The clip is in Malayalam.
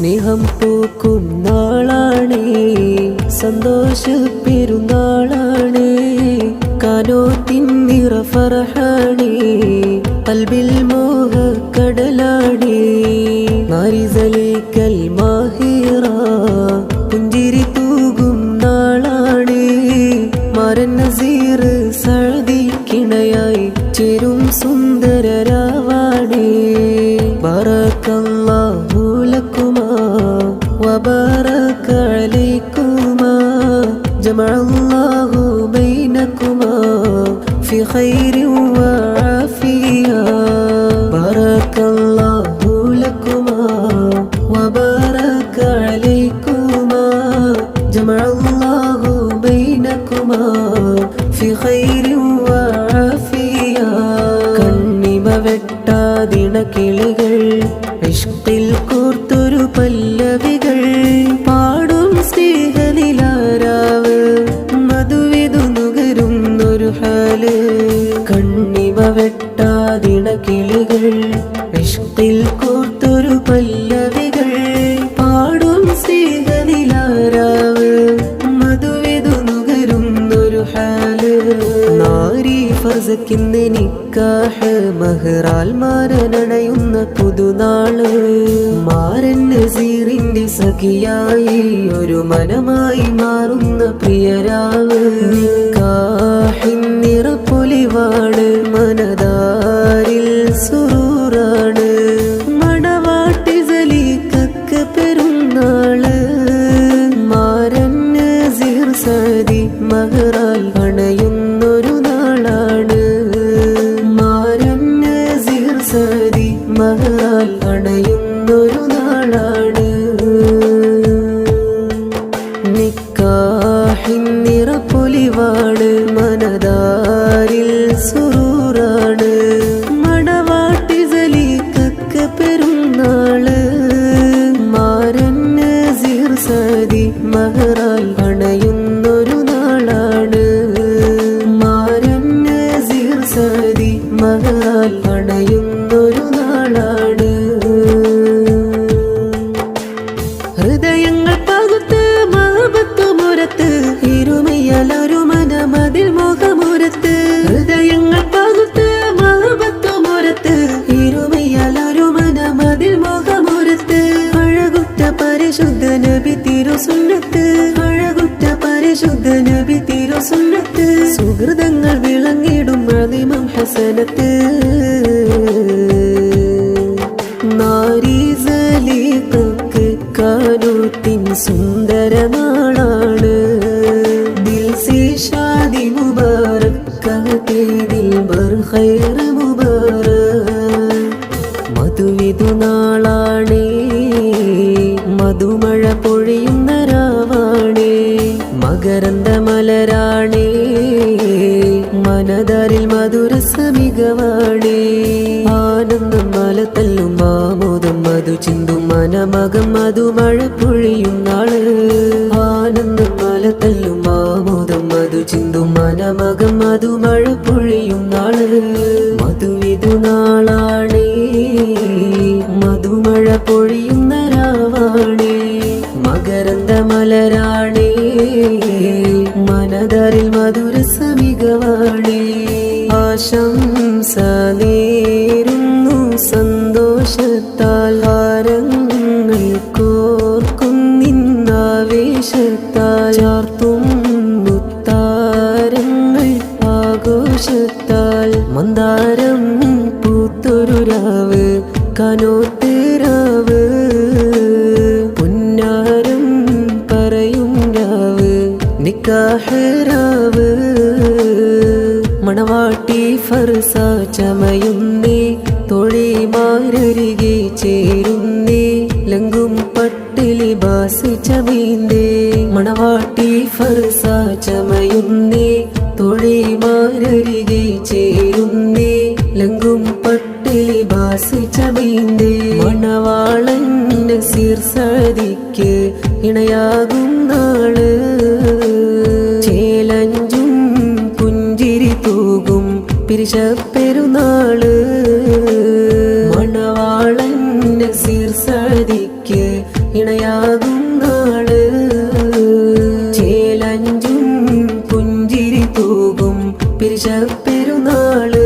സ്നേഹം പൂക്കും നാളാണേ, സന്തോഷ പെരുന്നാളാണേ, കാനോത്തിൻ നിറ ഫർഹാണേ, ഖൽബിൽ മോഹക്കടലാണേ, നാരിസലേക്കൽ മാഹിറ പുഞ്ചിരി തൂകും നാളാണേ, മാരൻ നസീർ സഅദിക്കിണയായി ചേരും സുന്ദര രാവാണേ. ബറക്കല്ലാഹു ലക്കുമാ വബറക അലൈക്കുമാ, ജമഅല്ലാഹു ബൈനക്കുമാ ഫി ഖൈരിൻ വആഫിയ. ബറക്കല്ലാഹു ലക്കുമാ വബറക അലൈക്കുമാ, ജമഅല്ലാഹു ബൈനക്കുമാ ഫി ഖൈരിൻ വആഫിയ. കണ്ണിമ വെട്ടാതിണ കിളികൾ ഇഷ്കിൽ കോർത്തൊരു പല്ലവികൾ പാടും സ്നേഹനിലാരാവ്, മധുവിധു നുകരുന്നൊരു ഹാല്. കണ്ണിമ വെട്ടാതിണ കിളികൾ ഇഷ്കിൽ കോർത്തൊരു പല്ലവികൾ പാടും സ്നേഹനിലാരാവ്, മധുവിധു നുകരുന്നൊരു ഹാല്. നാരി ഫർസക്കിന്ന് നിക്കാഹ്, മഹ്റാൽ മാരനണയുന്ന പുതുനാള്, മാരൻ നസീറിന്റെ സഖിയായി ഒരു മനമായി മാറുന്ന പ്രിയരാവ്. നിക്കാഹിൻ നിറപ്പൊലിവാണ്, മനതാരിൽ സുറൂറാണ്, മണവാട്ടി സലീഖക്ക് പെരുന്നാള്, മാരൻ നസീർ സഅദി മഹ്റാൽ അണയുന്നൊരു നാളാണ്, മാരൻ നസീർ സഅദി മഹ്റാൽ അണയുന്നൊരു നാളാണ്. നിക്കാഹിൻ നിറപ്പൊലിവാണ്, മനതാരിൽ സുറൂറാണ്, മണവാട്ടി സലീഖക്ക് പെരുന്നാള്, മാരൻ നസീർ സഅദി മഹ്റാൽ അണയുന്നൊരു നാളാണ്, മാരൻ നസീർ സഅദി മഹ്റാൽ അണയുന്നൊരു നാളാണ്. ഹൃദയങ്ങൾ പകുത്ത് മഹബത്തുമുരത്ത്, ഇരുമയലൊരു മനമതിൽ മോഹമുരത്ത്. ഹൃദയങ്ങൾ പകുത്ത് മഹബത്തുമുരത്ത്, ഇരുമയലൊരു മനമതിൽ മോഹമുരത്ത്. അഴകുറ്റ പരിശുദ്ധ നബി തിരുസുന്നത്ത്, അഴകുറ്റ പരിശുദ്ധ നബി തിരുസുന്നത്ത്. സുഹൃതങ്ങൾ വിളങ്ങിടും അദിമം ഹസനത്ത്. നാരി സലീഖക്ക് കാനൂത്തിൻ സുന്ദര നാളാണ്, ദിൽ സേ ഷാദി മുബാരക് കഹത്തെ ദിൽ ബർ ഖൈർ മുബാരക്. മധുവിധു നാളാണേ, മധുമഴ പൊഴിയുന്ന രാവാണേ, മകരന്ദ മലരാണേ, മനതാരിൽ മധുരസമികവാണേ. ആനന്ദം മല തല്ലും ആമോദം മധു ചിന്തും മനമകം മധുമഴ പൊഴിയും നാള്. ആനന്ദം മല തല്ലും ആമോദം മധു ചിന്തും മനമകം മധുമഴ പൊഴിയും നാള്. മധുവിധു നാളാണേ, മധുമഴ പൊഴിയുന്ന രാവാണേ, മകരന്ദ മലരാണേ, മനതാരിൽ മധുരസമികവാണേ. ആശംസ നേരുന്നു സന്തോഷത്താൽ, ഹാരങ്ങൾ കോർക്കുന്നിന്നാവേശത്താൽ, ചാർത്തും മുത്താരങ്ങൾ ആഘോഷത്താൽ. മന്ദാരം പൂത്തൊരു രാവ്, കനോത്ത് രാവ്, പുന്നാരം പറയും രാവ്, നിക്കാഹ് രാവ്. മണവാട്ടി ഫർസ ചമയുന്നേ, തോഴിമാരരികെ ചേരുന്നേ, ലങ്കും പട്ട് ലിബാസ് ചമീന്തേ. മണവാട്ടി ഫർസ ചമയുന്നേ, തോഴിമാരരികെ ചേരുന്നേ, ലങ്കും പട്ട് ലിബാസ് ചമീന്തേ. മണവാളൻ നസീർ സഅദിക്ക് ഇണയാകും നാള്, ചേലഞ്ചും പുഞ്ചിരി തൂകും പിരിശപ്പെരുന്നാള്. മണവാളൻ നസീർ സഅദിക്ക് തൂകും പിരിശ പെരുന്നാള്